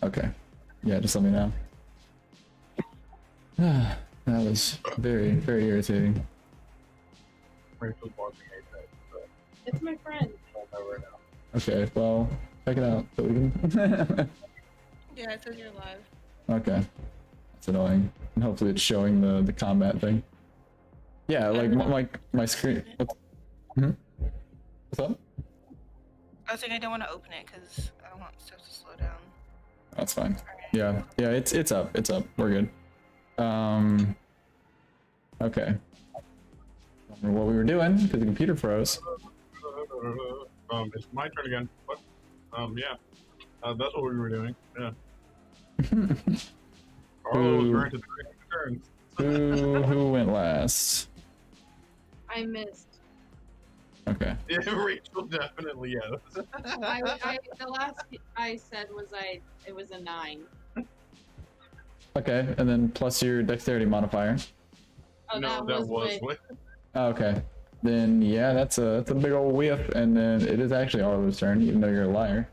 Okay. Yeah, just let me know. That was very, very irritating. Rachel's watching Apex, but It's my friend. I'll never know. Okay, well, check it out so we can. Yeah, it says you're live. Okay. That's annoying. And hopefully it's showing the combat thing. Yeah, like my screen. Hmm? What's up? I was like, I don't want to open it because I don't want stuff to slow down. That's fine. Yeah, yeah, it's up. It's up. We're good. Okay. I don't know what we were doing because the computer froze. It's my turn again. What? Yeah. That's what we were doing. Yeah. Oh, Ooh. granted turns. Who went last? I missed. Okay. Yeah, Rachel definitely, yes. The last I said was it was a 9. Okay, and then plus your dexterity modifier. Oh, No, that was with. Oh, okay. Then yeah, that's a big old whiff, and then it is actually Arlo's turn, even though you're a liar.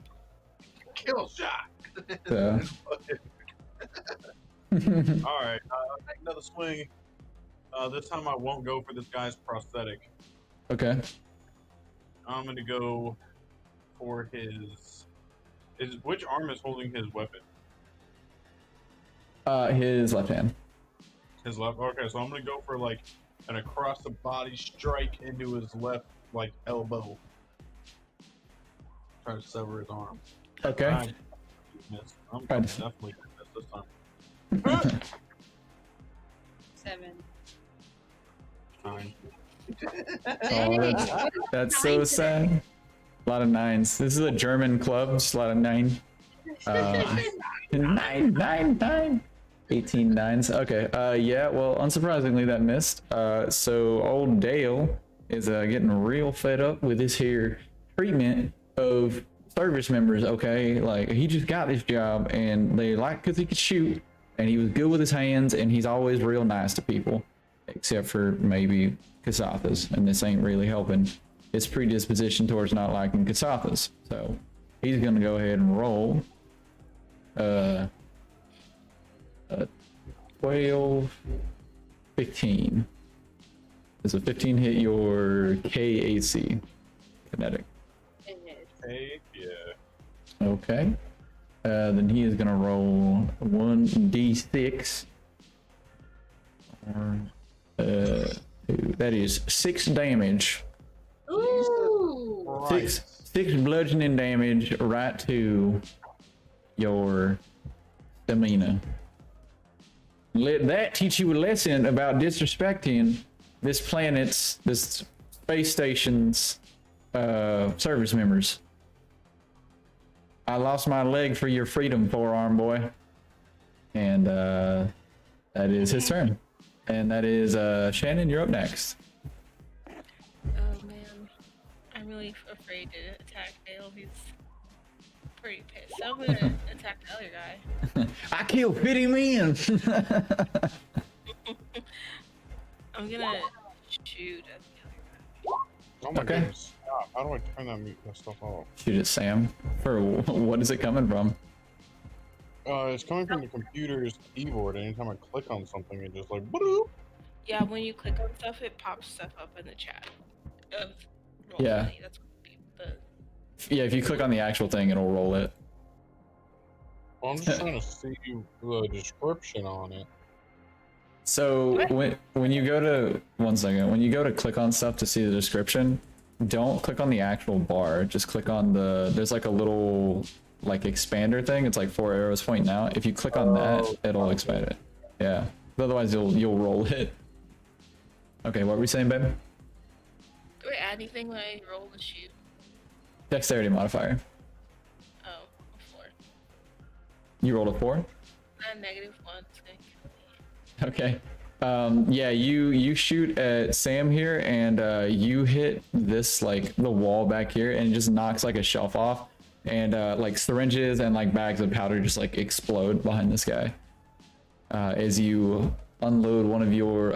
Kill shot. So. Alright, take another swing. This time I won't go for this guy's prosthetic. Okay. I'm gonna go for his which arm is holding his weapon? His left hand. His left. Okay, so I'm gonna go for like an across the body strike into his left like elbow. Try to sever his arm. Okay. I missed. I'm Right. definitely gonna miss this time. 7. 9. Oh, that's so sad. A lot of 9s. This is a German club, just a lot of 9. 9. 18 9s. Okay. Yeah. Well, unsurprisingly, that missed. So old Dale is getting real fed up with this here treatment of service members. Okay, like he just got this job, and they like because he could shoot, and he was good with his hands, and he's always real nice to people, except for maybe Kasathas, and this ain't really helping his predisposition towards not liking Kasathas. So he's gonna go ahead and roll. 12, 15. Does a 15 hit your KAC? Kinetic. Hey, yeah. Okay. Then he is gonna roll 1d6. That is 6 damage. Ooh. Six bludgeoning damage right to your stamina. Let that teach you a lesson about disrespecting this planet's, this space station's service members. I lost my leg for your freedom, forearm boy. And that is his turn. And that is Shannon, you're up next. Oh man, I'm really afraid to attack Dale. He's pretty pissed. So I'm gonna attack the other guy. I killed 50 men! I'm gonna shoot at the other guy. Oh my Okay. goodness. Stop. How do I turn that stuff off? Shoot at Sam. For what is it coming from? It's coming from the computer's keyboard. Anytime I click on something, it just like, boop. Yeah, when you click on stuff, it pops stuff up in the chat. Of Yeah. Roll20. That's the Yeah, if you click on the actual thing, it'll roll it. Well, I'm just trying to see the description on it. So when you go to, one second, when you go to click on stuff to see the description, don't click on the actual bar. Just click on there's like a little like expander thing. It's like 4 arrows pointing out. If you click on that, it'll expand it. Yeah. Otherwise you'll roll it. Okay, what were we saying, babe? Do I add anything when I roll the shoot? Dexterity modifier. Oh, a 4. You rolled a 4? -1. It's gonna kill me. Okay. Yeah, you shoot at Sam here, and you hit this like the wall back here, and it just knocks like a shelf off, and like syringes and like bags of powder just like explode behind this guy as you unload one of your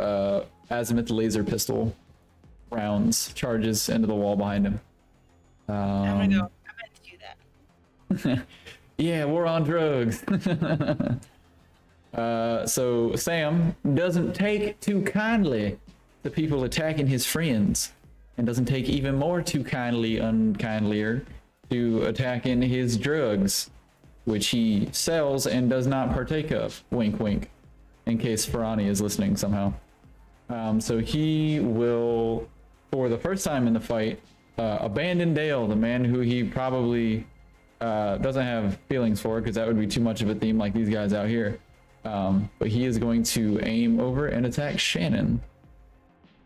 azimuth laser pistol rounds, charges into the wall behind him. I'm gonna go. I meant to do that. Yeah, we're on drugs. So Sam doesn't take too kindly to people attacking his friends, and doesn't take even more too kindly, unkindlier, to attacking his drugs, which he sells and does not partake of. Wink, wink. In case Ferrani is listening somehow. So he will, for the first time in the fight, abandon Dale, the man who he probably doesn't have feelings for, because that would be too much of a theme like these guys out here. But he is going to aim over and attack Shannon.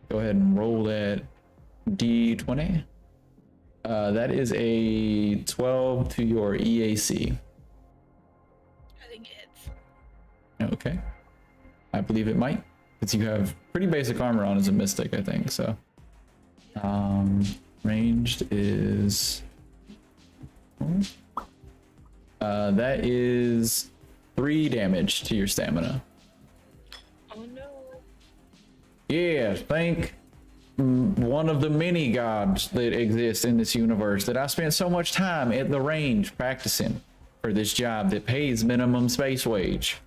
Go ahead and roll that D20. That is a 12 to your EAC. I think it hits. Okay. I believe it might, because you have pretty basic armor on as a mystic, I think, so. Ranged is... that is 3 damage to your stamina. Oh no. Yeah, thank one of the many gods that exist in this universe that I spent so much time at the range practicing for this job that pays minimum space wage.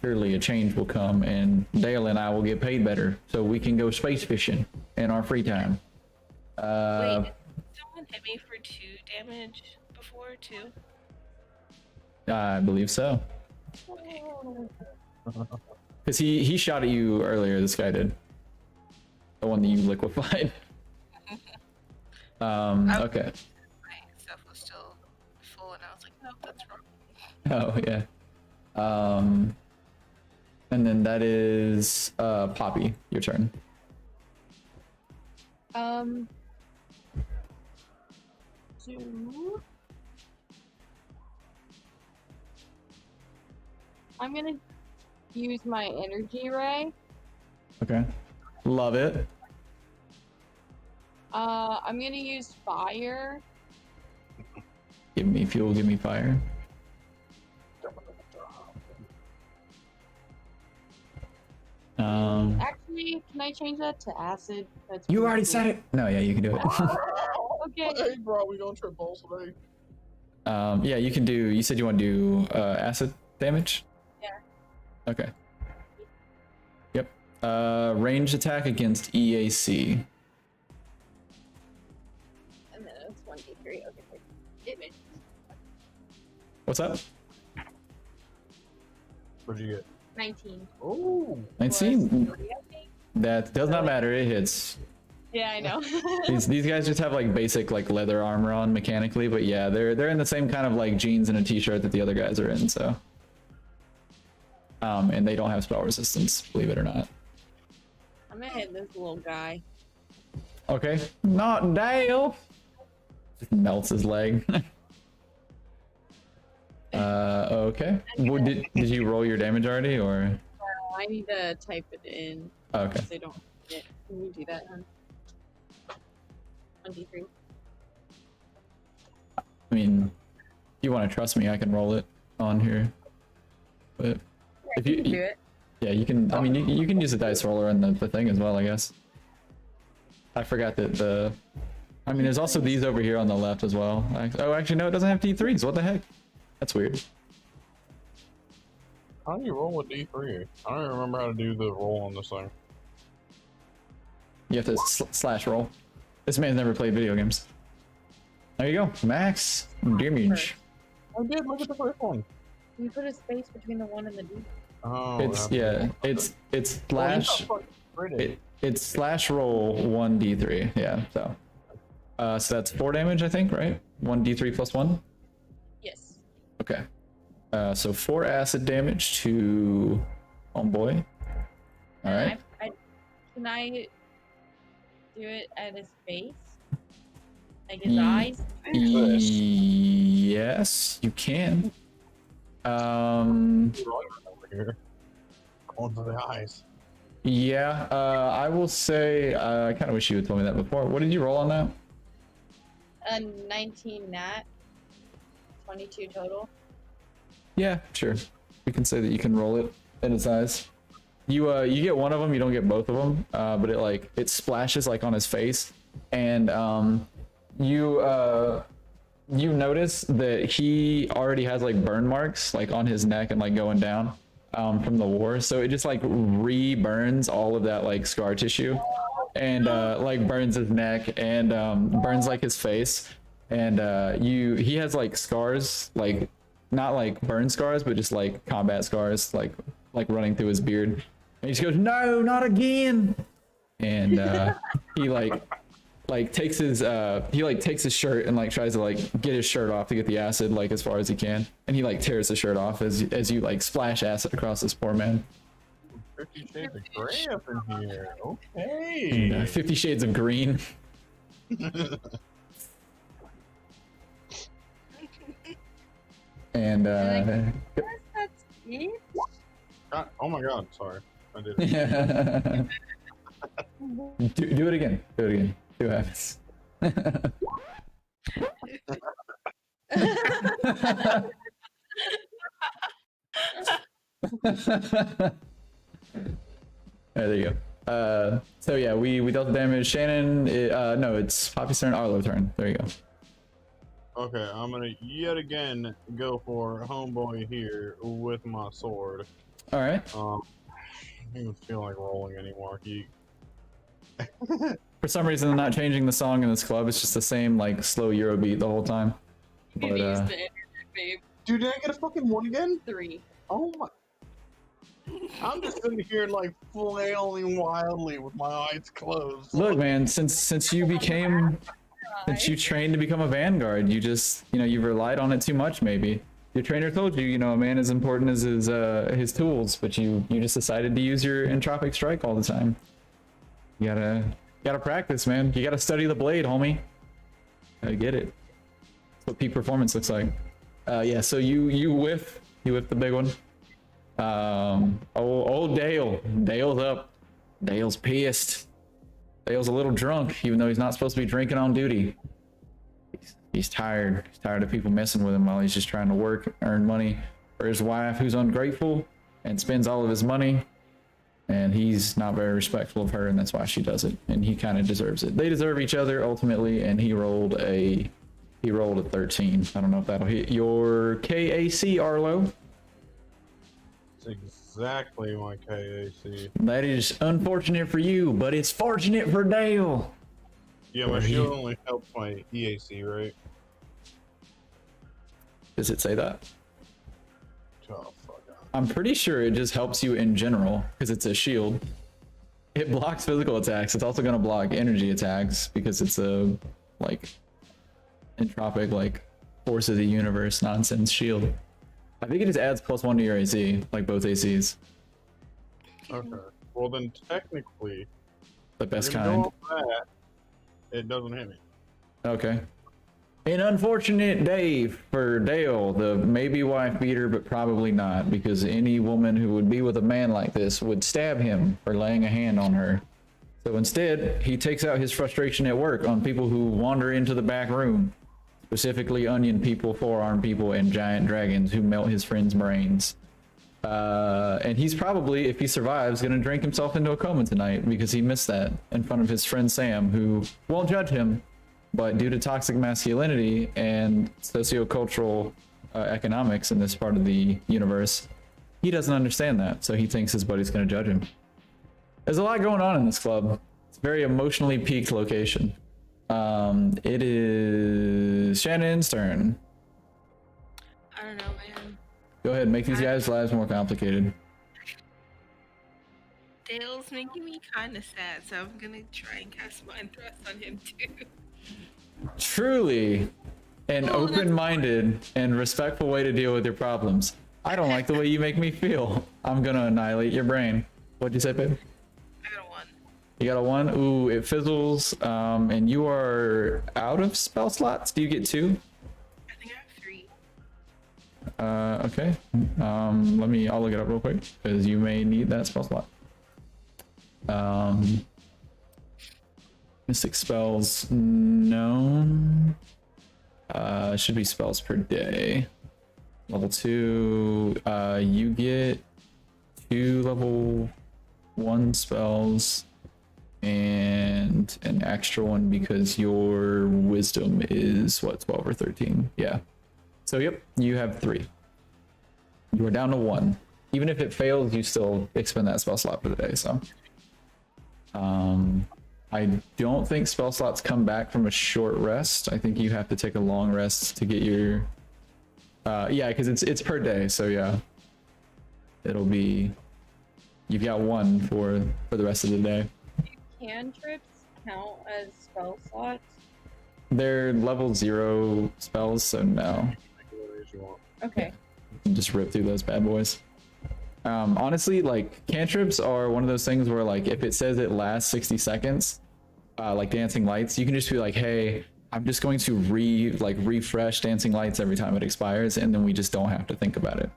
Surely a change will come and Dale and I will get paid better so we can go space fishing in our free time. Wait, did someone hit me for 2 damage before, too? I believe so. Okay. Because he shot at you earlier, this guy did. The one that you liquefied. Okay. My stuff was still full, and I was like, no, that's wrong. Oh, yeah. And then that is Poppy, your turn. I'm gonna use my energy ray. Okay. Love it. I'm gonna use fire. Give me fuel, give me fire. Actually, can I change that to acid? That's You pretty already cool. said it. No, yeah, you can do it. Okay. Hey, bro, we gonna trip balls today. Yeah, you can do. You said you want to do acid damage. Yeah. Okay. Yep. Range attack against EAC. And then it's 1d3. Okay. It made What's up? What'd you get? 19. Oh, 19. Plus 3, I think. That does not matter. It hits. Yeah, I know. These guys just have like basic like leather armor on mechanically, but yeah, they're in the same kind of like jeans and a t-shirt that the other guys are in. So. And they don't have spell resistance, believe it or not. I'm gonna hit this little guy. Okay. Not Dale. Just melts his leg. Okay. Well, did you roll your damage already, or? I need to type it in. Okay. Because they don't get. Can you do that, hon? 1d3. I mean, if you want to trust me, I can roll it on here. But if you, do it. yeah, you can. I mean, you can use a dice roller in the thing as well, I guess. I forgot that the. I mean, there's also these over here on the left as well. Oh, actually, no, it doesn't have D3s. What the heck? That's weird. how do you roll with D3? I don't even remember how to do the roll on this thing. You have to slash roll. This man's never played video games. There you go. Max damage. I did. Look at the first one. You put a space between the 1 and the D. Oh, It's that's- it's Oh, he's slash not fucking pretty. it's slash roll 1d3. Yeah. So that's 4 damage, I think, right? 1d3 plus 1. Yes. Okay. So 4 acid damage to homeboy. All right. Can I do it at his face? Like his eyes? Yes, you can. Over here. Going to the eyes. Yeah. I will say. I kind of wish you had told me that before. What did you roll on that? A 19 nat. 22 total. Yeah, sure. We can say that you can roll it in its eyes. You get one of them, you don't get both of them, but it splashes like on his face, and you you notice that he already has like burn marks like on his neck and like going down from the war. So it just like re-burns all of that like scar tissue and like burns his neck and burns like his face. And he has like scars, like not like burn scars, but just like combat scars, like running through his beard. And he just goes, "No, not again!" And he takes his takes his shirt and like tries to like get his shirt off to get the acid like as far as he can, and he like tears the shirt off as you like splash acid across this poor man. 50 Shades of Grey up in here. And, Okay. 50 Shades of Green. And That's it? Oh my god, sorry. I did it. do it again. Do it again. See what happens. There you go. So yeah, we dealt the damage. Shannon, no, it's Poppy's turn. Arlo turn. There you go. Okay, I'm gonna yet again go for homeboy here with my sword. All right. I don't even feel like rolling anymore. For some reason, they're not changing the song in this club. It's just the same like slow Euro beat the whole time. You But need to use the internet, babe. Dude, did I get a fucking one again? 3. Oh my. I'm just sitting here like flailing wildly with my eyes closed. look, man, since you became, since you trained to become a Vanguard, you just, you've relied on it too much. Maybe your trainer told you, a man as important as his tools, but you just decided to use your entropic strike all the time. You gotta practice, man. You gotta study the blade, homie. I get it. That's what peak performance looks like. Yeah. So you whiff the big one. Old Dale's up. Dale's pissed. Dale's a little drunk, even though he's not supposed to be drinking on duty. He's tired. He's tired of people messing with him while he's just trying to work, earn money for his wife, who's ungrateful and spends all of his money. And he's not very respectful of her, and that's why she does it. And he kind of deserves it. They deserve each other ultimately, and he rolled a 13. I don't know if that'll hit your KAC, Arlo. It's exactly my KAC. That is unfortunate for you, but it's fortunate for Dale. Yeah, my shield only helps my EAC, right? Does it say that? Oh, fuck. I'm pretty sure it just helps you in general because it's a shield. It blocks physical attacks. It's also going to block energy attacks because it's a like entropic like force of the universe nonsense shield. I think it just adds +1 to your AC, like both ACs. Okay. Well, then technically, The best we're gonna kind. go off that, it doesn't hit me. Okay. An unfortunate day for Dale, the maybe wife beater, but probably not, because any woman who would be with a man like this would stab him for laying a hand on her. So instead, he takes out his frustration at work on people who wander into the back room, specifically onion people, forearm people, and giant dragons who melt his friends' brains. And he's probably, if he survives, going to drink himself into a coma tonight because he missed that in front of his friend Sam, who won't judge him. But due to toxic masculinity and sociocultural economics in this part of the universe, he doesn't understand that. So he thinks his buddy's going to judge him. There's a lot going on in this club. It's a very emotionally peaked location. It is Shannon's turn. I don't know, man. Go ahead, make these guys' lives more complicated. Dale's making me kind of sad, so I'm gonna try and cast Mind Thrust on him too. Truly an open-minded and respectful way to deal with your problems. I don't like the way you make me feel. I'm gonna annihilate your brain. What'd you say, babe? I got a 1. You got a 1? Ooh, it fizzles. And you are out of spell slots. Do you get 2? I think I have 3. Okay. I'll look it up real quick because you may need that spell slot. Mystic spells, no. Should be spells per day. Level 2, you get 2 level 1 spells and an extra one because your wisdom is what, 12 or 13? Yeah. So yep, you have 3. You are down to 1. Even if it fails, you still expend that spell slot for the day. So, I don't think spell slots come back from a short rest. I think you have to take a long rest to get your. Yeah, because it's per day. So yeah, it'll be. You've got 1 for the rest of the day. Cantrips count as spell slots? They're level 0 spells, so no. Okay. Just rip through those bad boys. Honestly, like cantrips are one of those things where like if it says it lasts 60 seconds, like dancing lights, you can just be like, hey, I'm just going to refresh dancing lights every time it expires, and then we just don't have to think about it.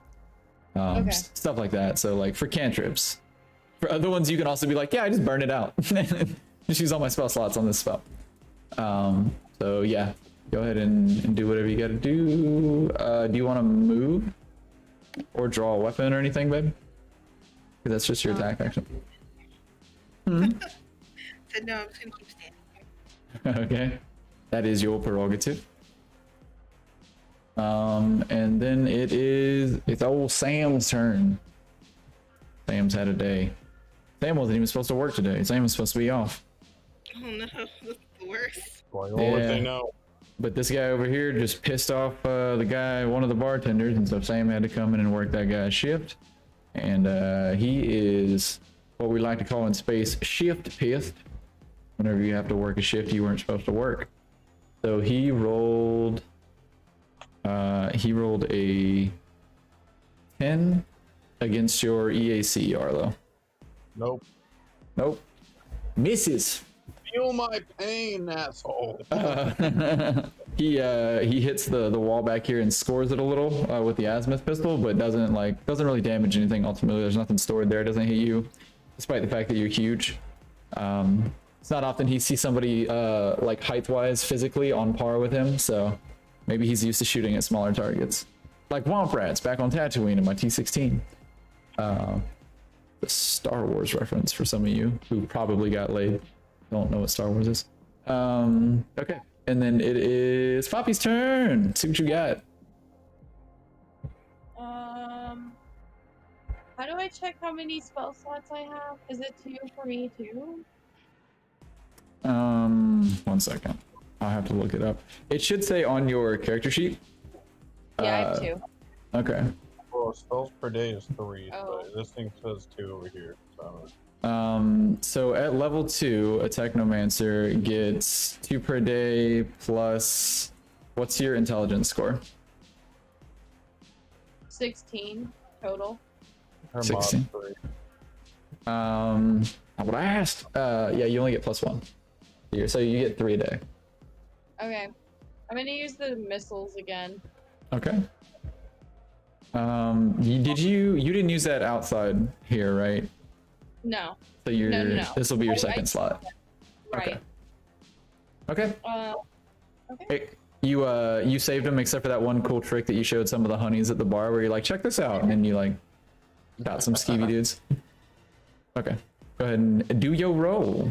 Okay. Stuff like that. So like for cantrips, for other ones you can also be like, yeah, I just burn it out. Just use all my spell slots on this spell. So yeah, go ahead and do whatever you gotta do. Do you want to move or draw a weapon or anything, babe? Because that's just your attack action. Said no, I'm just gonna keep standing. Okay, that is your prerogative. And then it's old Sam's turn. Sam's had a day. Sam wasn't even supposed to work today. Sam was supposed to be off. Oh no, that's the worst. Like, what Yeah. they know. But this guy over here just pissed off the guy, one of the bartenders, and so Sam had to come in and work that guy's shift. And he is what we like to call in space shift pissed. Whenever you have to work a shift you weren't supposed to work. So he rolled a 10 against your EAC, Arlo. Nope. Nope. Misses. Feel my pain, asshole. He hits the wall back here and scores it a little with the azimuth pistol, but doesn't really damage anything ultimately. There's nothing stored there. It doesn't hit you, despite the fact that you're huge. It's not often he sees somebody like height-wise, physically on par with him, so maybe he's used to shooting at smaller targets. Like Womp Rats back on Tatooine in my T-16. The Star Wars reference for some of you who probably got laid. Don't know what Star Wars is. Okay. And then it is Poppy's turn. See what you got. How do I check how many spell slots I have? Is it 2 for me too? 1 second. I'll have to look it up. It should say on your character sheet. Yeah, I have 2. Okay. Well, spells per day is 3, Oh. but this thing says 2 over here. So. So at level 2, a Technomancer gets 2 per day plus. What's your intelligence score? 16 total. Her 16. mod's 3. What I asked. Yeah, you only get +1. So you get 3 a day. Okay. I'm gonna use the missiles again. Okay. You didn't use that outside here, right? No. So you're No. this will be your I- second slot. Right. Okay. Okay. Hey, you saved them except for that one cool trick that you showed some of the honeys at the bar where you're like, check this out, and then you like got some skeevy dudes. Okay. Go ahead and do your roll.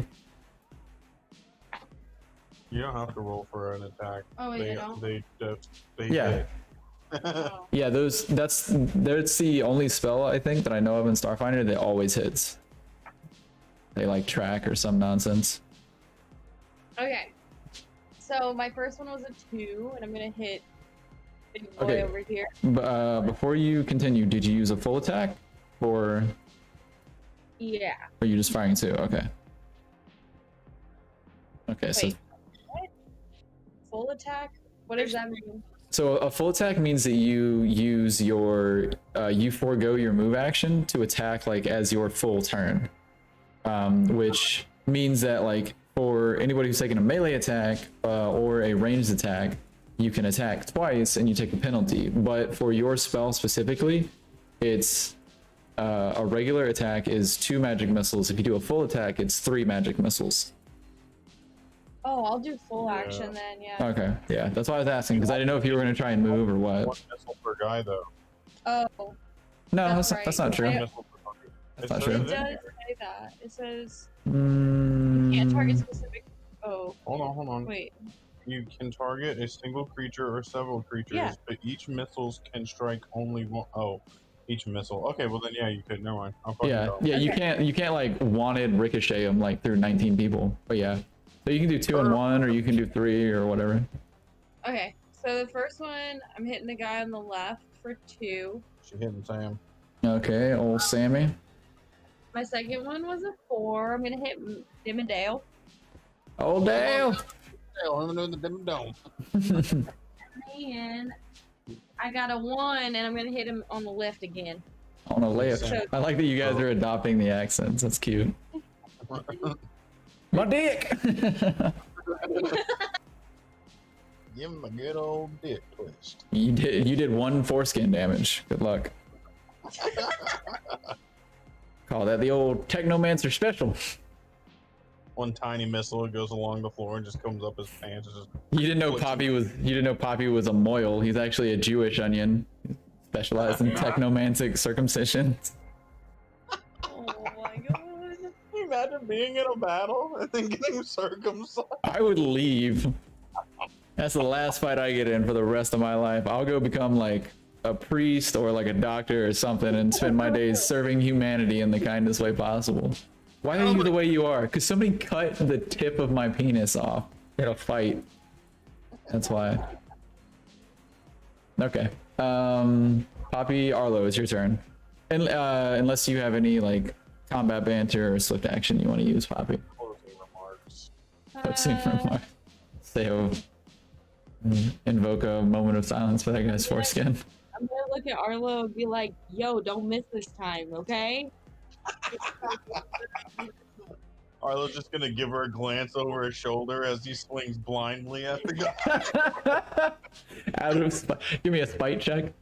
You don't have to roll for an attack. Oh, wait, they, I don't? they Yeah. hit. Oh. Yeah, that's the only spell I think that I know of in Starfinder that always hits. They like track or some nonsense. Okay. So my first one was a 2, and I'm gonna hit big boy Okay. over here. Before you continue, did you use a full attack or Yeah. are you just firing 2? Okay. Okay, so Wait. What? Full attack? What does that mean? so a full attack means that you use your you forego your move action to attack like as your full turn, which means that like for anybody who's taking a melee attack or a ranged attack, you can attack twice and you take a penalty. But for your spell specifically, it's a regular attack is 2 magic missiles. If you do a full attack, it's 3 magic missiles. Oh, I'll do full action then, yeah. Okay, yeah, that's why I was asking because I didn't know if you were gonna try and move or what. 1 missile per guy, though. Oh, No, That's that's not right. true. I- Missile per target. That's It not says true. it in does here. say that. It says Mm, target specific. Oh, Hold on. wait. You can target a single creature or several creatures, Yeah. but each missiles can strike only one. Oh, each missile. Okay, well then yeah, you could. Never mind. I'm fucking Yeah, dumb. yeah. Okay. You can't like wanted ricochet them like through 19 people. But yeah, so you can do 2 and 1, or you can do 3 or whatever. Okay, so the first one, I'm hitting the guy on the left for 2. She hitting Sam. Okay, old Sammy. My second one was a 4. I'm gonna hit Dim and Dale. Old Dale. Hell, I'm doing the dim dome. And I got a 1, and I'm gonna hit him on the left again. On the left. So- I like that you guys are adopting the accents. That's cute. My dick. Give him a good old dick twist. You did 1 foreskin damage. Good luck. Call that the old Technomancer special. One tiny missile goes along the floor and just comes up his pants. Just You didn't know Poppy was a moil. He's actually a Jewish onion, specialized in technomantic circumcision. Oh my god. Can you imagine being in a battle and then getting circumcised? I would leave. That's the last fight I get in for the rest of my life. I'll go become like a priest or like a doctor or something and spend my days serving humanity in the kindest way possible. Why are you the way you are? Because somebody cut the tip of my penis off in a fight. That's why. Okay. Poppy, Arlo, it's your turn. And unless you have any like combat banter or swift action you want to use, Poppy. Closing remarks. Closing remark. Say invoke a moment of silence for that guy's foreskin. I'm gonna look at Arlo and be like, yo, don't miss this time, okay? Arlo's just gonna give her a glance over his shoulder as he swings blindly at the guy. Out of give me a spite check.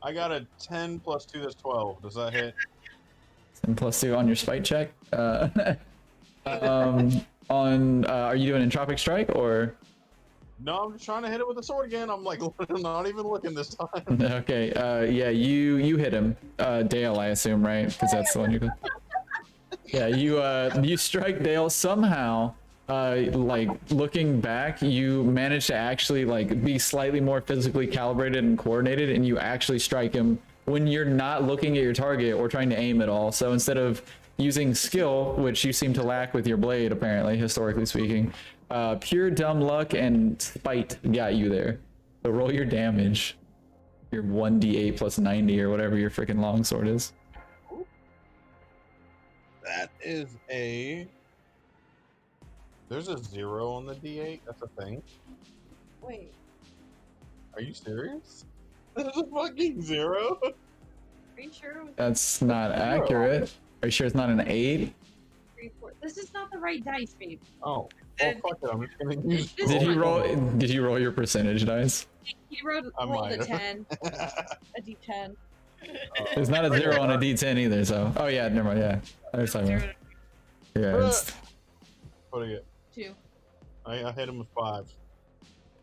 I got a 10 plus 2, that's 12. Does that hit? 10 plus 2 on your spite check. Are you doing entropic strike or? No, I'm just trying to hit it with the sword again. I'm like not even looking this time. Okay. Yeah, you hit him. Dale, I assume, right? Because that's the one you. Yeah, you strike Dale somehow. Like looking back, you manage to actually like be slightly more physically calibrated and coordinated, and you actually strike him when you're not looking at your target or trying to aim at all. So instead of using skill, which you seem to lack with your blade, apparently, historically speaking, pure dumb luck and spite got you there. So roll your damage. Your 1d8 plus 90 or whatever your freaking longsword is. That is a. There's a 0 on the D8. That's a thing. Wait, Are you serious? There's a fucking 0. are you sure it was That's not accurate. Are you sure it's not an 8? 3, 4? This is not the right dice, babe. Oh, well, fuck it. I'm just gonna use. Did you roll your percentage dice? He rolled I a might. 10, a d10. There's not a 0 on a d10 either, so. Oh yeah, never mind, yeah. I was talking about. Yeah, it's What do you get? 2. I hit him with 5.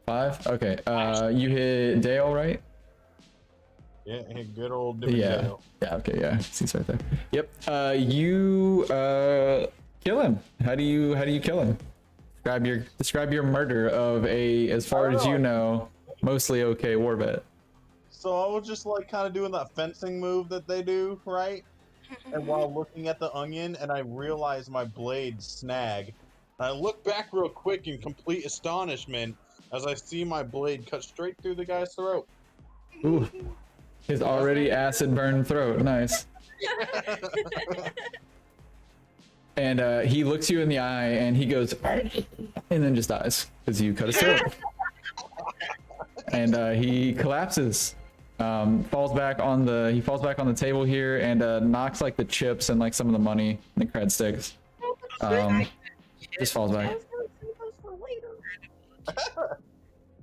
5? Okay, you hit Dale, right? Yeah, hit good old Yeah. Dale. Yeah, okay, yeah. He's right there. Yep. You kill him. How do you kill him? Describe your murder of a, as far as you know, mostly okay war vet. So I was just like kind of doing that fencing move that they do, right? And while looking at the onion, and I realized my blade snag. And I look back real quick in complete astonishment as I see my blade cut straight through the guy's throat. Ooh. His already acid burned throat. Nice. And he looks you in the eye and he goes, and then just dies because you cut his throat. And he collapses. Falls back on the table here and knocks like the chips and like some of the money and the cred sticks. Just falls I back. was gonna save those for later.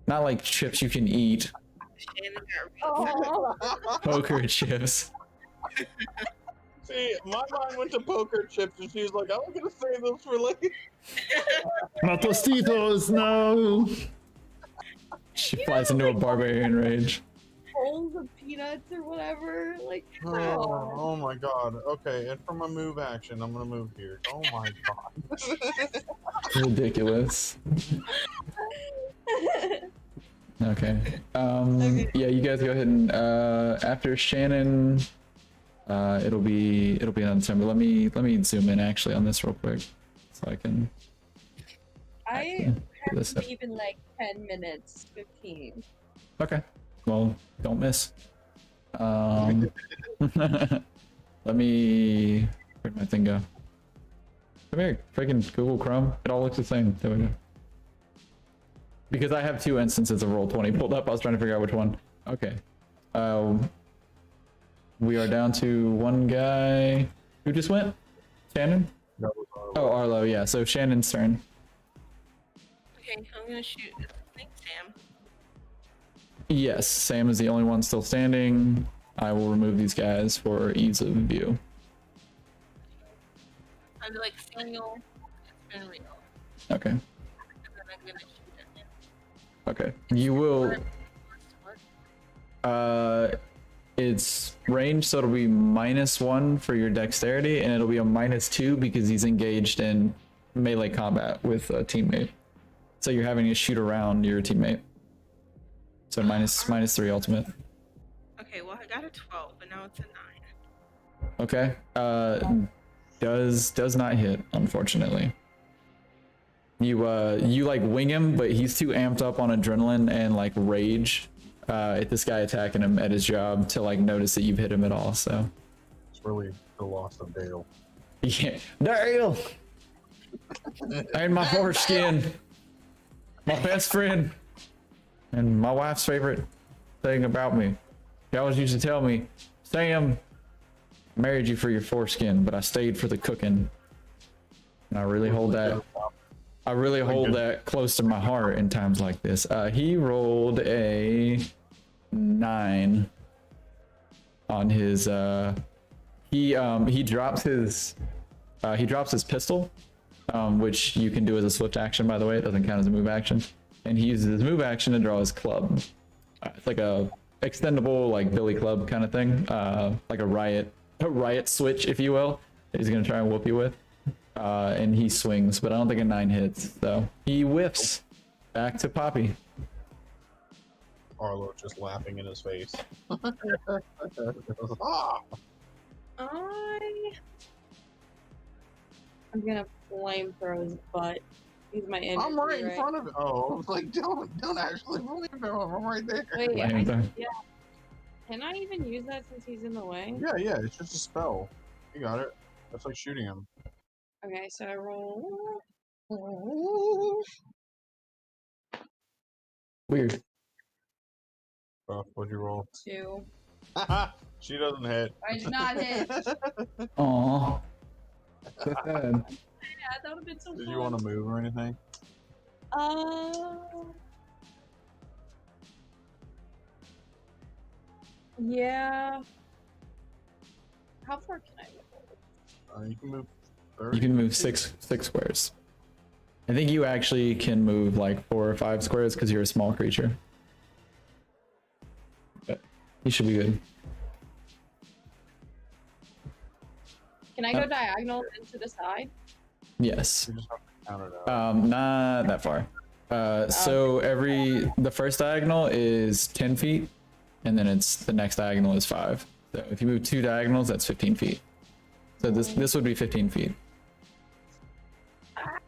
Not like chips you can eat. Shannon got really Oh, Poker chips. See, my mind went to poker chips, and she was like, "I was gonna save those for later." My tostitos, no. She flies into a barbarian rage. bowls of peanuts or whatever. Like, come Oh, on. oh my god. Okay, and for my move action, I'm gonna move here. Oh my god. Ridiculous. Okay. Okay. Yeah, you guys go ahead and after Shannon, it'll be another time. But let me zoom in actually on this real quick so I can I do this. have to leave in like 10 minutes, 15. Okay. Well, don't miss. Let me. Where'd my thing go? Come here, freaking Google Chrome. It all looks the same. There we go. Because I have two instances of Roll20 pulled up, I was trying to figure out which one. Okay. We are down to one guy. Who just went? Shannon? That was horrible. Oh, Arlo, yeah. So Shannon's turn. Okay, I'm gonna shoot. I think Sam. Yes, Sam is the only one still standing. I will remove these guys for ease of view. I'd be like, Samuel, it's been real. Okay. And then I'm gonna shoot at him. Okay. You will. It's range, so it'll be -1 for your dexterity, and it'll be a -2 because he's engaged in melee combat with a teammate. So you're having to shoot around your teammate. So -3 ultimate. Okay, well, I got a 12, but now it's a 9. Okay. Does not hit, unfortunately. You like wing him, but he's too amped up on adrenaline and like rage at this guy attacking him at his job to like notice that you've hit him at all. So It's really the loss of Dale. yeah, Daryl, and my foreskin, my best friend, and my wife's favorite thing about me. She always used to tell me, Sam, I married you for your foreskin, but I stayed for the cooking. And I really hold that. I really hold that close to my heart in times like this. He rolled a 9 on his. He drops his pistol, which you can do as a swift action. By the way, it doesn't count as a move action. And he uses his move action to draw his club. It's like a extendable, like billy club kind of thing, like a riot switch, if you will. That he's gonna try and whoop you with. And he swings, but I don't think a 9 hits, so he whiffs. Back to Poppy. Arlo just laughing in his face. Ah! I'm gonna flamethrow his butt. He's my enemy. I'm right in front of it. Oh, I was like, don't actually flamethrow him. I'm right there. Wait, Flamethrow. yeah. Can I even use that since he's in the way? Yeah, it's just a spell. You got it. That's like shooting him. Okay, so I roll. Weird. What'd you roll? 2. She doesn't hit. I did not hit. Aww. So sad. Yeah, that would have been so Did fun. you want to move or anything? Yeah. How far can I move? You can move 30. You can move six squares. I think you actually can move like 4 or 5 squares because you're a small creature. But you should be good. Can I go diagonal into the side? Yes. You just have to count it out. Not that far. So the first diagonal is 10 feet, and then the next diagonal is 5. So if you move 2 diagonals, that's 15 feet. So this would be 15 feet. I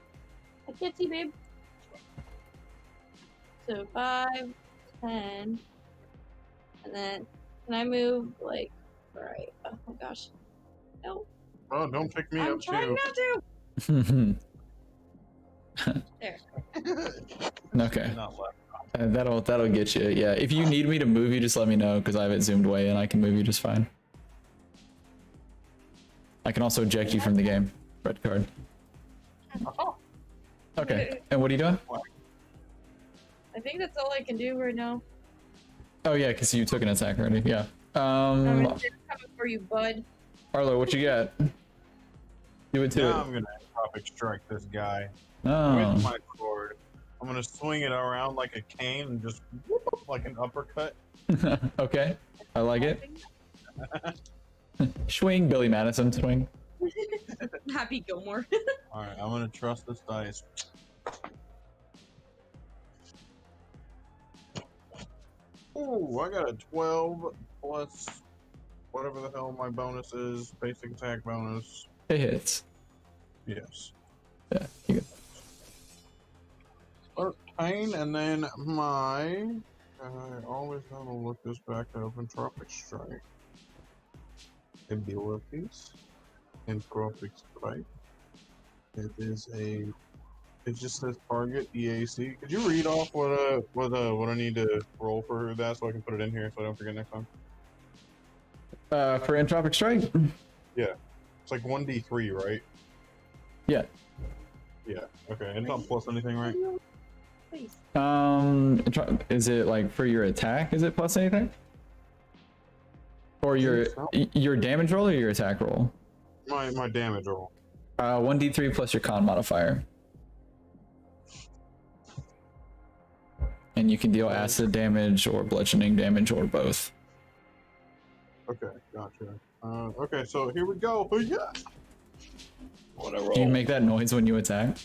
can't see, babe. So 5, 10, and then can I move like right? Oh my gosh, no! Oh, don't pick me I'm up trying too. not to. There. Okay. Not left. That'll get you. Yeah. If you need me to move you, just let me know because I have it zoomed way and I can move you just fine. I can also eject you from the game. Red card. Oh, Okay. And what are you doing? I think that's all I can do right now. Oh yeah, because you took an attack already. Yeah. I'm coming for you, bud. Arlo, what you got? Do it to now it. I'm gonna tropic strike this guy Oh. with my sword. I'm gonna swing it around like a cane and just whoop, like an uppercut. Okay, I like it. Swing, Billy Madison, swing. Happy Gilmore. All right, I'm gonna trust this dice. Ooh, I got a 12 plus whatever the hell my bonus is, basic attack bonus. It hits. Yes. Yeah, you good. 13, and then my. I always have to look this back up. Entropic Strike. Abilities. Entropic Strike. It is a. It just says target EAC. Could you read off what I need to roll for that so I can put it in here so I don't forget next time? For Entropic Strike? Yeah. It's like 1d3, right? Yeah. Yeah. Okay. It's not plus anything, right? Please. Is it like for your attack? Is it plus anything? Or your damage roll or your attack roll? My damage roll. 1d3 plus your con modifier. And you can deal acid damage or bludgeoning damage or both. Okay, gotcha. Okay, so here we go. Oh, yeah. What I roll? Do you make that noise when you attack?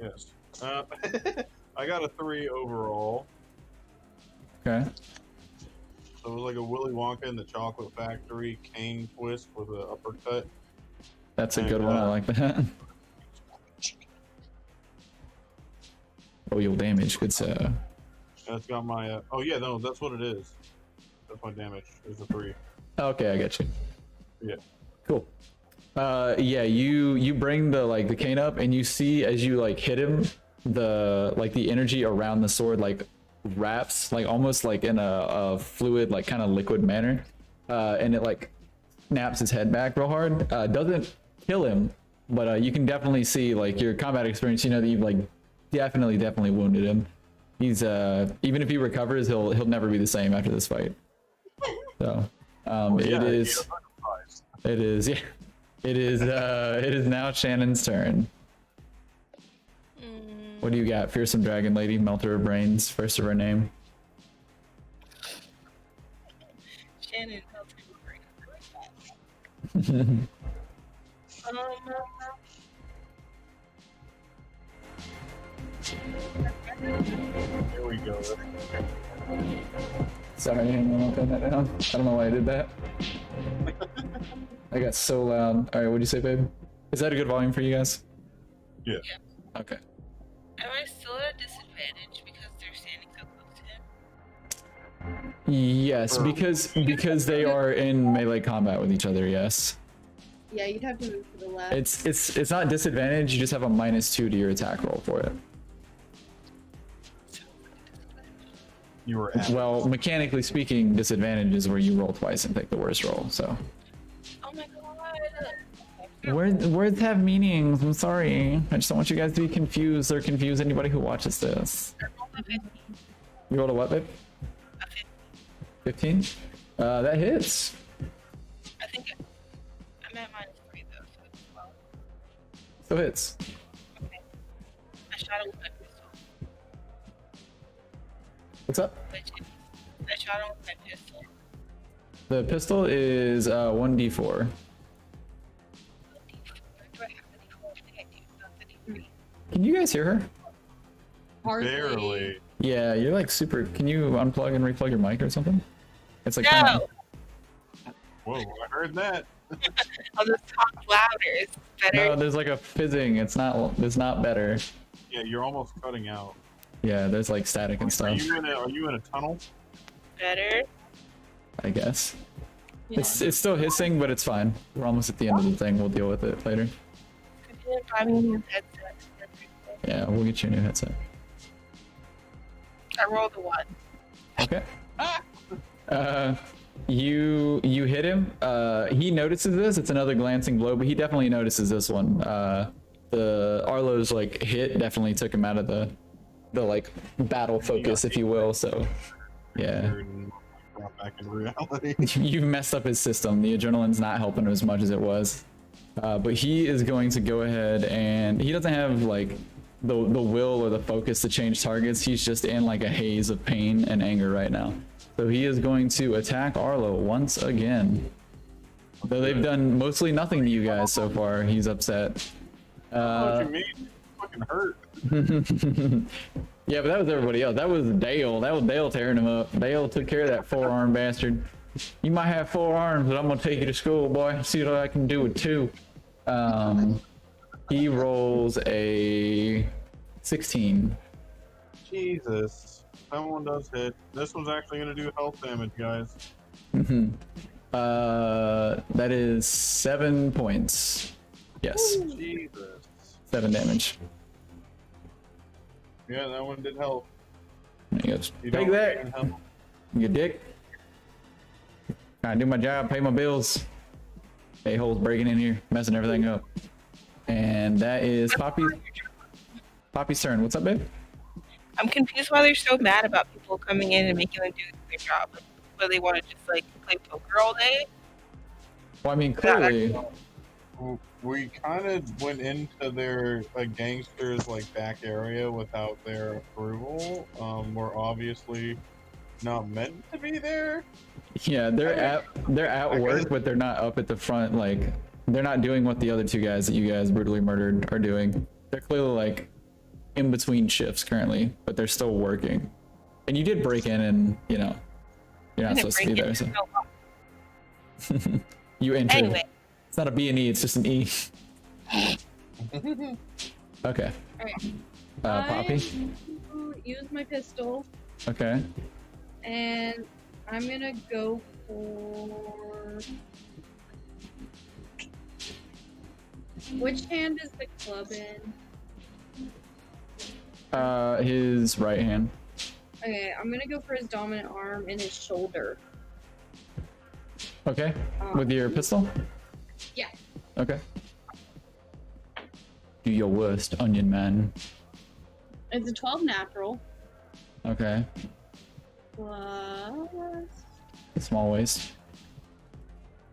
Yes. I got a 3 overall. Okay. So it was like a Willy Wonka in the Chocolate Factory cane twist with an uppercut. That's a good one. I like that. Oh, you'll damage. Good sir. That's got my. Oh yeah, no, that's what it is. That's my damage. Is a 3. Okay, I get you. Yeah. Cool. Yeah, you bring the cane up and you see as you like hit him, the energy around the sword like wraps like almost like in a fluid like kind of liquid manner, and it like snaps his head back real hard. Doesn't kill him, but you can definitely see like your combat experience. You know that you've like definitely wounded him. He's even if he recovers, he'll never be the same after this fight. So it is now Shannon's turn. What do you got? Fearsome Dragon Lady, Melter of Brains, first of her name. Shannon, Melter of Brains. I like that. Here we go. Sorry, I'm gonna pin that down. I don't know why I did that. I got so loud. All right, what'd you say, babe? Is that a good volume for you guys? Yeah. Okay. Am I still at a disadvantage because they're standing so close to him? Yes, because they are in melee combat with each other. Yes. Yeah, you'd have to move to the left. It's not disadvantage. You just have a -2 to your attack roll for it. You were at. Well, mechanically speaking, disadvantage is where you roll twice and take the worst roll. So. Oh my god. Words have meanings. I'm sorry. I just don't want you guys to be confused or confuse anybody who watches this. You rolled a what, babe? 15? That hits. I think I'm at -3 though, so it's 12. So hits. Okay. I shot him with my pistol. What's up? I shot him with my pistol. The pistol is 1d4. Do I have the D4? I think I do. Not the D3. Can you guys hear her? Hardly. Barely. Yeah, you're like super. Can you unplug and replug your mic or something? It's like No! Whoa, I heard that. I'll just talk louder. It's better. No, there's like a fizzing. It's not better. Yeah, you're almost cutting out. Yeah, there's like static and Are stuff. you in a tunnel? Better. I guess. Yeah. It's still hissing, but it's fine. We're almost at the end of the thing. We'll deal with it later. Could you buy me a new headset? Yeah, we'll get you a new headset. I rolled a 1. Okay. You hit him. He notices this. It's another glancing blow, but he definitely notices this one. The Arlo's like hit definitely took him out of the like battle focus, if you will. So yeah, Brought back in reality. you've messed up his system. The adrenaline's not helping him as much as it was. But he is going to go ahead and he doesn't have like the will or the focus to change targets. He's just in like a haze of pain and anger right now. So he is going to attack Arlo once again. Though they've done mostly nothing to you guys so far, he's upset. What you mean? Fucking hurt. Yeah, but that was everybody else. That was Dale. That was Dale tearing him up. Dale took care of that four-arm bastard. You might have 4 arms, but I'm gonna take you to school, boy. See what I can do with 2. He rolls a 16. Jesus. That one does hit. This one's actually gonna do health damage, guys. That is 7 points. Yes. Jesus. 7 damage. Yeah, that one did help. There he goes. You Take don't that, even help. you dick. I do my job, pay my bills. A-hole's breaking in here, messing everything up. And that is Poppy's turn. What's up, babe? I'm confused why they're so mad about people coming in and making them do their job. Whether they want to just like play poker all day. Well, I mean, clearly, We kind of went into their gangsters back area without their approval. We're obviously not meant to be there. yeah, they're at work, but they're not up at the front. Like, they're not doing what the other 2 guys that you guys brutally murdered are doing. They're clearly like in between shifts currently, but they're still working. And you did break in, and you know you're not supposed to be there. So you entered. Anyway. It's not a B and E, it's just an E. Okay. Alright. Poppy? Use my pistol, Okay. and I'm gonna go for. Which hand is the club in? His right hand. Okay, I'm gonna go for his dominant arm and his shoulder. Okay. With your pistol? Yeah. Okay. Do your worst, Onion Man. It's a 12 natural. Okay. Plus. Small waist.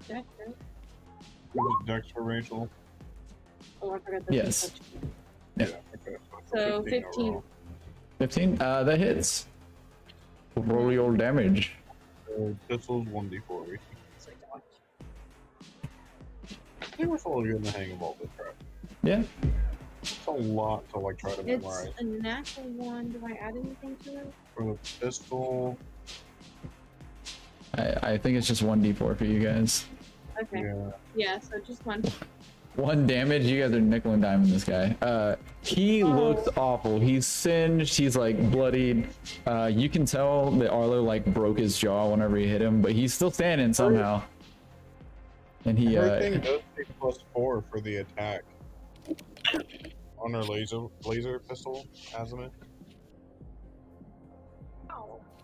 Dex, right? Dex for Rachel. Oh, I forgot the Yes. Yeah. Okay. So 15. overall. 15? That hits. Roll your damage. Pistol's 1d4. So dodge. I think we're slowly getting the hang of all this crap. Yeah. It's a lot to try to memorize. It's a natural 1. Do I add anything to it? For the pistol, I think it's just 1d4 for you guys. Okay. yeah. Yeah, so just 1. 1 damage. You guys are nickel and diming this guy. He looks awful. He's singed. He's like bloodied. You can tell that Arlo like broke his jaw whenever he hit him, but he's still standing somehow. And he Everything does take +4 for the attack. On our laser pistol, azimuth.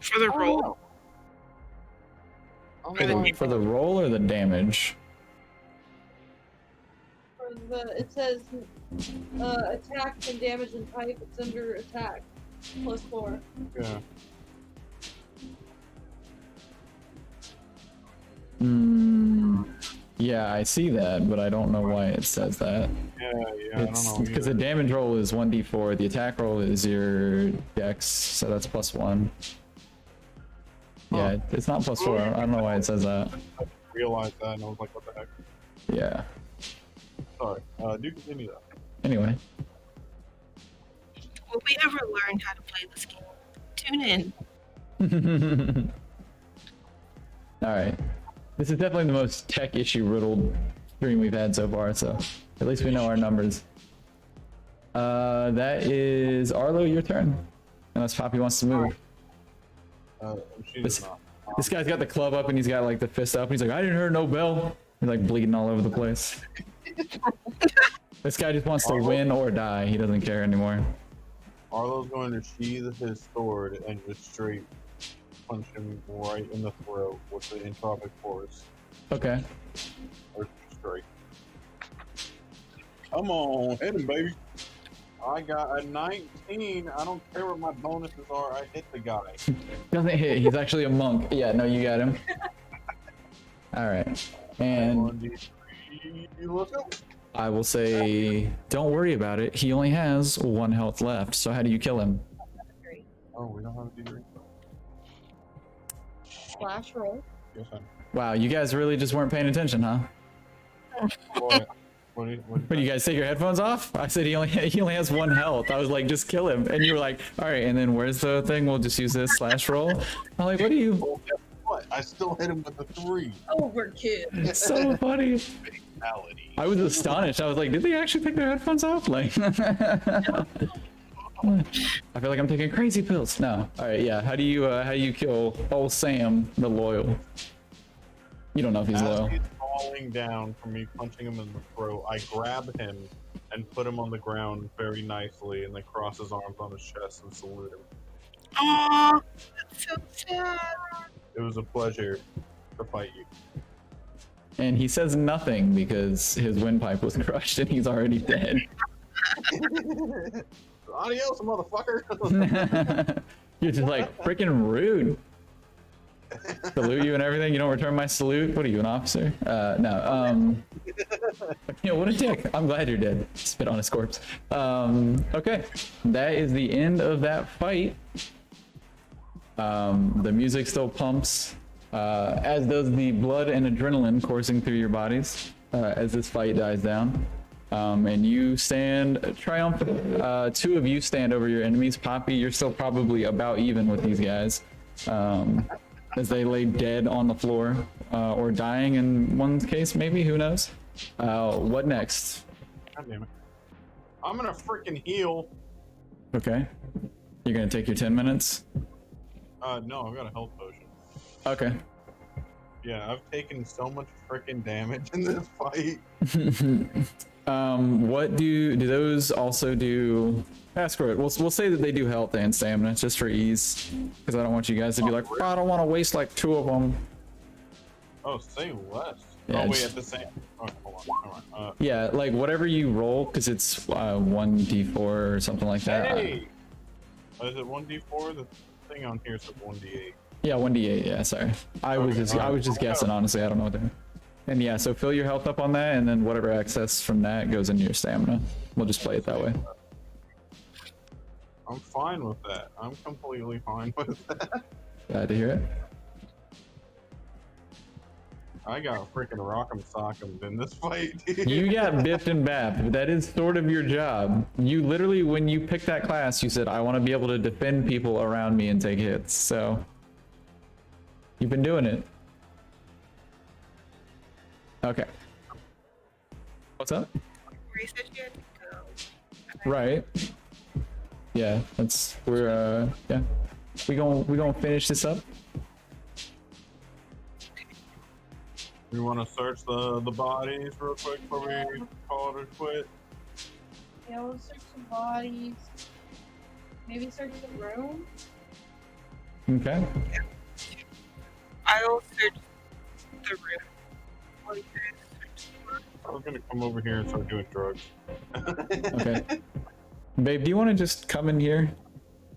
For the roll. for the roll or the damage. For the, it says attack and damage and type. It's under attack. +4. Yeah. Yeah, I see that, but I don't know why it says that. Yeah, I don't know. Because the damage roll is 1d4, the attack roll is your dex, so that's +1. Yeah, it's not +4. I don't know why it says that. I realized that and I was like, what the heck? Yeah. Sorry. Do continue that. Anyway. Will we ever learn how to play this game? Tune in. All right. This is definitely the most tech issue riddled stream we've had so far, so at least we know our numbers. That is Arlo, your turn. Unless Poppy wants to move. She does not. This guy's got the club up and he's got like the fist up and he's like, I didn't hear no bell. He's like bleeding all over the place. This guy just wants to win or die. He doesn't care anymore. Arlo's going to sheath his sword and just straight punch him right in the throat with the entropic force. Okay. Or straight. Come on, hit him, baby. I got a 19. I don't care what my bonuses are. I hit the guy. Doesn't hit. He's actually a monk. Yeah, no, you got him. All right. And 1d3. Let's go. I will say, don't worry about it. He only has 1 health left. So how do you kill him? Oh, we don't have a degree. Slash roll. Yes, I. Wow, you guys really just weren't paying attention, huh? What? What When you guys take your headphones off? I said he only has 1 health. I was like, just kill him. And you were like, all right, and then where's the thing? We'll just use this slash roll. I'm like, what are you? Well, guess what? I still hit him with the 3. Overkill. It's so funny. Fatality. I was astonished. I was like, did they actually take their headphones off? Like, I feel like I'm taking crazy pills. No. All right, yeah. How do you kill old Sam the loyal? You don't know if he's As loyal. he's falling down from me punching him in the throat, I grab him and put him on the ground very nicely, and then cross his arms on his chest and salute him. Aww, that's so sad. It was a pleasure to fight you. And he says nothing because his windpipe was crushed and he's already dead. Adios, motherfucker. You're just like freaking rude. Salute you and everything. You don't return my salute. What are you, an officer? No. You know, what a dick. I'm glad you're dead. Spit on his corpse. Okay, that is the end of that fight. The music still pumps, as does the blood and adrenaline coursing through your bodies as this fight dies down. And you stand triumphant. 2 of you stand over your enemies. Poppy, you're still probably about even with these guys. As they lay dead on the floor, or dying in one's case, maybe, who knows? What next? God damn it. I'm gonna freaking heal. Okay. You're gonna take your 10 minutes? No, I've got a health potion. Okay. Yeah, I've taken so much freaking damage in this fight. What do those also do? Screw it. We'll say that they do health and stamina just for ease, because I don't want you guys to be like, I don't want to waste like 2 of them. Oh, say less. Yeah, oh, wait, just- at the same. Oh, hold on. Yeah, like whatever you roll, because it's 1d4 or something like that. Hey! Is it 1d4? The thing on here says 1d8. Yeah, 1d8. Yeah, sorry. I was just guessing, honestly. I don't know what they're. And yeah, so fill your health up on that, and then whatever excess from that goes into your stamina. We'll just play it that way. I'm fine with that. I'm completely fine with that. Glad to hear it. I got freaking rock'em sock'em in this fight, dude. You got biffed and bapped. That is sort of your job. You literally, when you picked that class, you said, I want to be able to defend people around me and take hits. So you've been doing it. Okay. What's up? Where you said you had to go. Right. Yeah, we're yeah. We gonna finish this up. We want to search the bodies real quick before we call it a quit. Yeah, we'll search the bodies. Maybe search the room. Okay. I'll search the room. While you guys search the room. I'm gonna come over here and start doing drugs. Okay. Babe, do you want to just come in here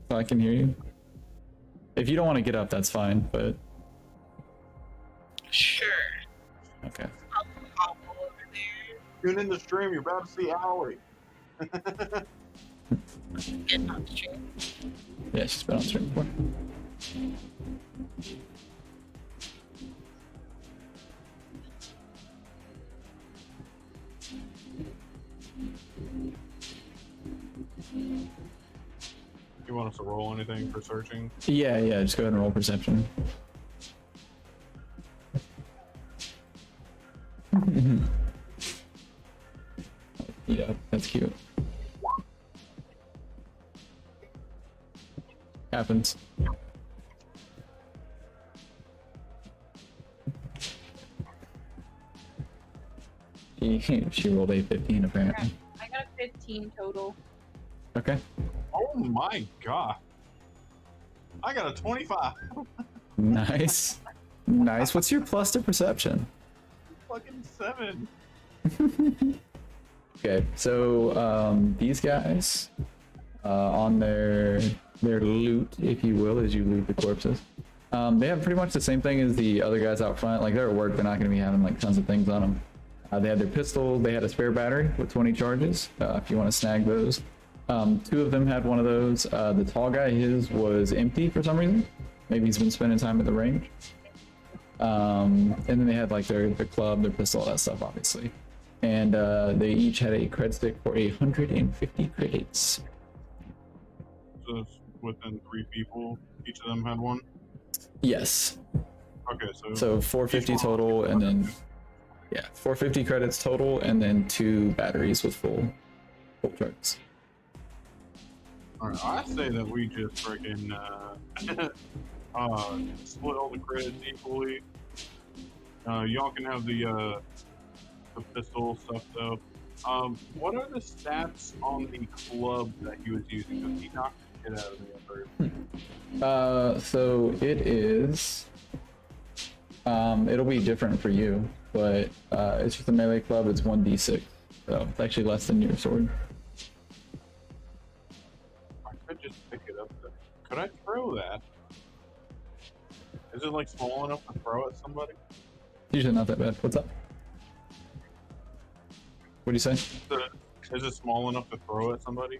so I can hear you? If you don't want to get up, that's fine, but Sure. okay. I'll hop over there. Tune in the stream. You're about to see Allie. Get on the stream. Yeah, she's been on stream before. You want us to roll anything for searching? Yeah, just go ahead and roll perception. Yeah, that's cute. Happens. She rolled a 15 apparently. I got a 15 total. Okay. Oh my god. I got a 25. Nice. Nice. What's your plus to perception? Fucking 7. Okay, so these guys on their loot, if you will, as you loot the corpses, they have pretty much the same thing as the other guys out front. Like they're at work, they're not going to be having like tons of things on them. They had their pistol, they had a spare battery with 20 charges, if you want to snag those. Two of them had one of those. The tall guy, his was empty for some reason. Maybe he's been spending time at the range. And then they had like their club, their pistol, all that stuff, obviously. And they each had a cred stick for 150 credits. So it's within 3 people, each of them had one? Yes. Okay, So 450 total, and then 450 credits total, and then 2 batteries with full charges. Alright, I say that we just freaking split all the credits equally. Y'all can have the pistol stuff though. What are the stats on the club that he was using? Because he knocked the shit out of me at first. So it is. It'll be different for you, but it's just a melee club. It's 1d6, so it's actually less than your sword. I could just pick it up. Could I throw that? Is it like small enough to throw at somebody? Usually not that bad. What's up? What do you say? Is it small enough to throw at somebody?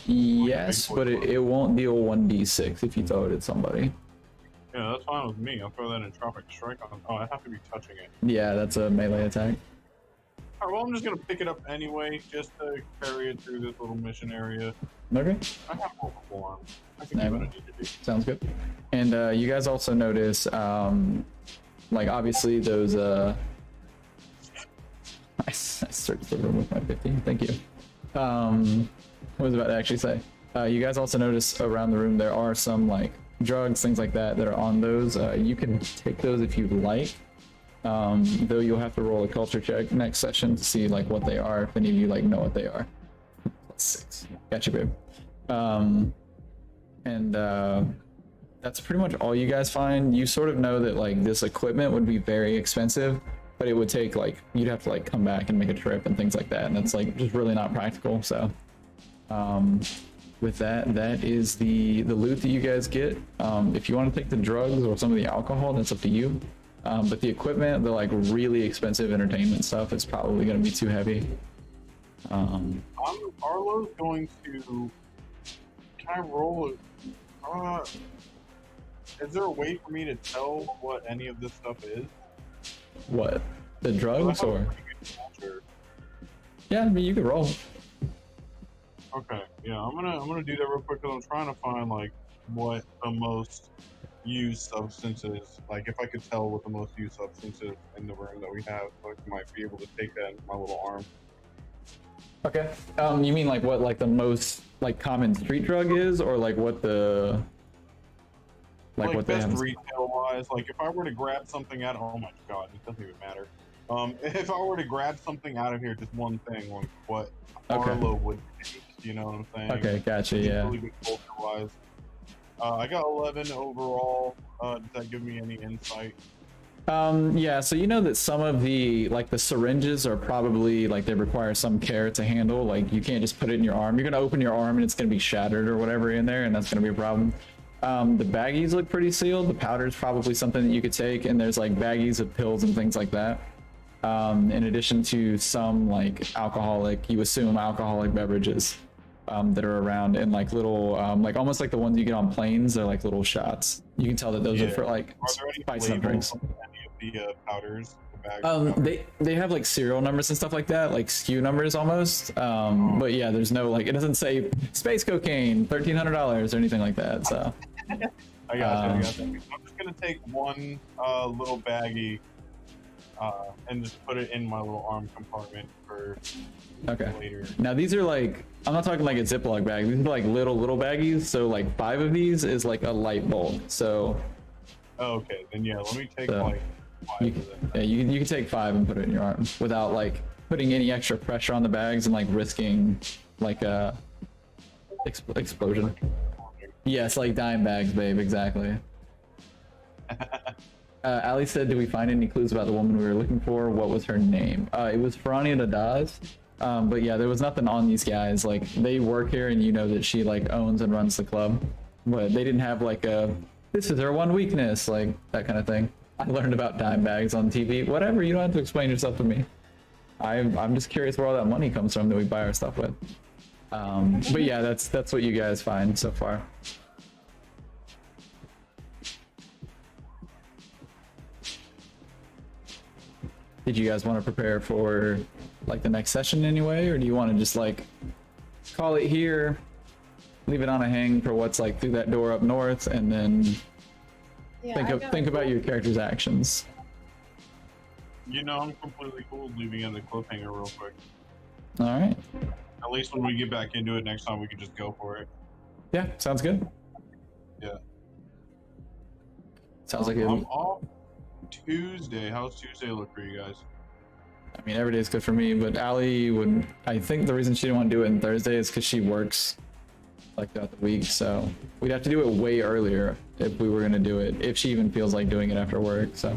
Yes, but it won't deal 1d6 if you throw it at somebody. Yeah, that's fine with me. I'll throw that in Tropic Strike on. Oh, I have to be touching it. Yeah, that's a melee attack. Alright, well, I'm just gonna pick it up anyway, just to carry it through this little mission area. Okay. I have multiple arms. I can do what I need to do. Sounds good. And you guys also notice, like obviously those. I searched the room with my 15. Thank you. What was I about to actually say? You guys also notice around the room there are some like drugs, things like that are on those. You can take those if you'd like. Though you'll have to roll a culture check next session to see like what they are, if any of you like know what they are. +6. Gotcha, babe. That's pretty much all you guys find. You sort of know that like this equipment would be very expensive, but it would take like, you'd have to like come back and make a trip and things like that, and that's like just really not practical. So with that is the loot that you guys get. If you want to take the drugs or some of the alcohol, that's up to you. But the equipment, the like really expensive entertainment stuff, is probably going to be too heavy. Arlo's going to. Can I roll it? Is there a way for me to tell what any of this stuff is? What? The drugs I have a or? pretty good culture. Yeah, I mean you could roll. Okay, yeah, I'm gonna do that real quick because I'm trying to find like what the most used substances. Like if I could tell what the most used substances in the room that we have, so I might be able to take that in my little arm. Okay. You mean like what like the most like common street drug is, or like what the like what they best have? retail wise, like if I were to grab something out, oh my god, it doesn't even matter. If I were to grab something out of here, just one thing, like what Arlo would take, you know what I'm saying? Okay, gotcha. Yeah. Really good culture wise. I got 11 overall. Does that give me any insight? Yeah, so you know that some of the like the syringes are probably like they require some care to handle. Like you can't just put it in your arm. You're gonna open your arm and it's gonna be shattered or whatever in there, and that's gonna be a problem. The baggies look pretty sealed. The powder is probably something that you could take, and there's like baggies of pills and things like that. In addition to some like alcoholic, you assume alcoholic beverages that are around, and like little like almost like the ones you get on planes. They're like little shots. You can tell that those are for like spice up drinks. Any of the powders, the bags? They have like serial numbers and stuff like that, like SKU numbers almost. But yeah, there's no like, it doesn't say space cocaine $1,300 or anything like that. So I got you. I'm just gonna take one little baggie and just put it in my little arm compartment for later. Now these are like, I'm not talking like a Ziploc bag. These are like little baggies. So like 5 of these is like a light bulb. So okay, then yeah, let me take like 5 of them. Yeah, you can take 5 and put it in your arm without like putting any extra pressure on the bags and like risking like a explosion. Yes, like dime bags, babe. Exactly. Ali said, "Did we find any clues about the woman we were looking for? What was her name?" It was Ferrania Daz. But yeah, there was nothing on these guys. Like they work here, and you know that she like owns and runs the club, but they didn't have like a this is her one weakness, like that kind of thing. I learned about dime bags on TV. Whatever, you don't have to explain yourself to me. I'm just curious where all that money comes from that we buy our stuff with. But yeah, that's what you guys find so far. Did you guys want to prepare for like the next session anyway, or do you want to just like call it here, leave it on a hang for what's like through that door up north, and then Yeah, think about your character's actions? You know, I'm completely cool leaving it a cliffhanger real quick. All right. At least when we get back into it next time, we can just go for it. Yeah, sounds good. Yeah. Sounds like I'm it. off Tuesday. How's Tuesday look for you guys? I mean, every day's good for me, but Allie would. I think the reason she didn't want to do it on Thursday is because she works like throughout the week, so we'd have to do it way earlier if we were gonna do it. If she even feels like doing it after work, so.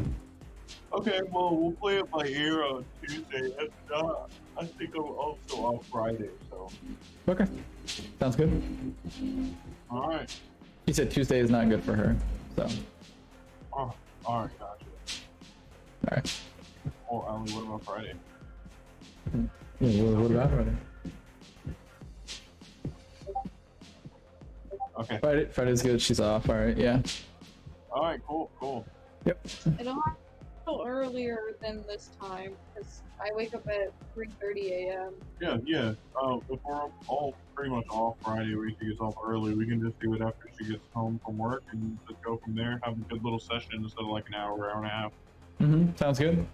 Okay, well, we'll play it by ear on Tuesday. If not, I think I'm also off Friday, so. Okay, sounds good. All right. She said Tuesday is not good for her, so. Oh, all right, gotcha. All right. Oh, Allie, what about Friday? Yeah, what about Friday? Okay. Friday's good. She's off. All right. Yeah. All right, cool. Yep. It'll have to go earlier than this time because I wake up at 3:30 a.m. Yeah. If we're all pretty much off Friday, we can get off early. We can just do it after she gets home from work and just go from there. Have a good little session instead of like an hour and a half. Sounds good.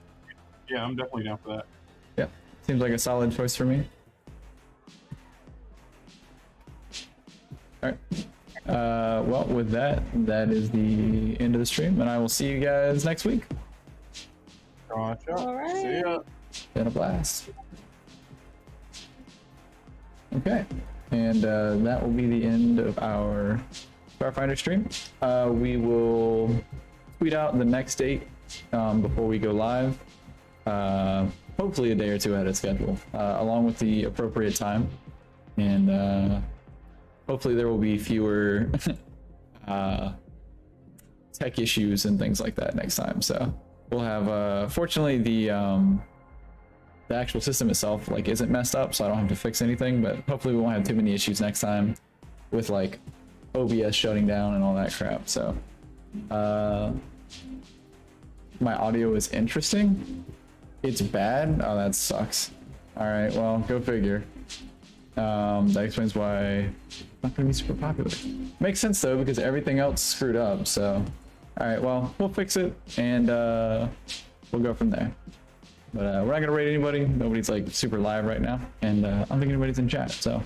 Yeah, I'm definitely down for that. Yeah. Seems like a solid choice for me. All right. Well, with that is the end of the stream, and I will see you guys next week. Gotcha. All right. See ya. Been a blast. Okay, and that will be the end of our Starfinder stream. We will tweet out the next date before we go live. Hopefully a day or two ahead of schedule, along with the appropriate time, and hopefully there will be fewer tech issues and things like that next time. So we'll have fortunately the actual system itself like isn't messed up, so I don't have to fix anything, but hopefully we won't have too many issues next time with like OBS shutting down and all that crap. So my audio is interesting. It's bad. Oh, that sucks. All right, well, go figure. That explains why it's not gonna be super popular. Makes sense though, because everything else screwed up. So, all right, well, we'll fix it and we'll go from there. But we're not gonna rate anybody. Nobody's like super live right now, and I don't think anybody's in chat. So